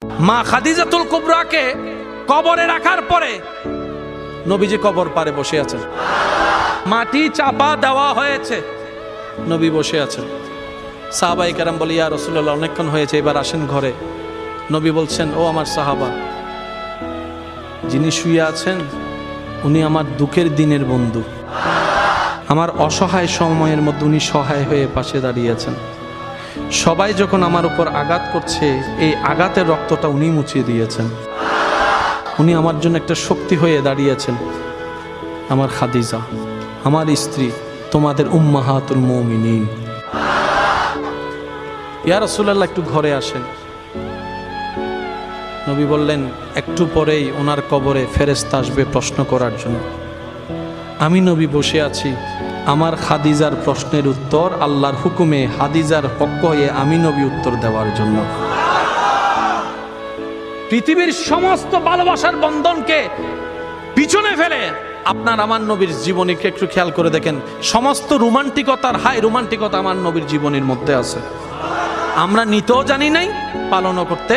মা খাদিজাতুল কুবরাকে কবরে রাখার পরে নবীজি কবর পারে বসে আছেন, মাটি চাপা দেওয়া হয়েছে, নবী বসে আছেন। সাহাবায়ে কেরাম বলে, ইয়া রাসূলুল্লাহ, অনেকক্ষণ হয়েছে, এবার আসেন ঘরে। নবী বলছেন, ও আমার সাহাবা, যিনি শুয়ে আছেন উনি আমার দুঃখের দিনের বন্ধু, আমার অসহায় সময়ের মধ্যে উনি সহায় হয়ে পাশে দাঁড়িয়েছেন। সবাই যখন আমার উপর আঘাত করছে, এই আঘাতের রক্তটা উনি মুছিয়ে দিয়েছেন, উনি আমার জন্য একটা শক্তি হয়ে দাঁড়িয়েছেন। আমার খাদিজা, আমার স্ত্রী, তোমাদের উম্মাহাতুল মুমিনিন। ইয়া রাসূলুল্লাহ, একটু ঘরে আসেন। নবী বললেন, একটু পরেই ওনার কবরে ফেরেশতা আসবে প্রশ্ন করার জন্য। আমি নবী বসে আছি, আমার খাদিজার প্রশ্নের উত্তর আল্লাহর হুকুমে খাদিজার পক্ষ হয়ে আমি নবী উত্তর দেওয়ার জন্য। পৃথিবীর সমস্ত ভালোবাসার বন্ধনকে পিছনে ফেলে আপনার আমার নবীর জীবনীকে একটু খেয়াল করে দেখেন, সমস্ত রোমান্টিকতার হাই রোমান্টিকতা আমার নবীর জীবনের মধ্যে আছে। আমরা নিতেও জানি নাই, পালনও করতে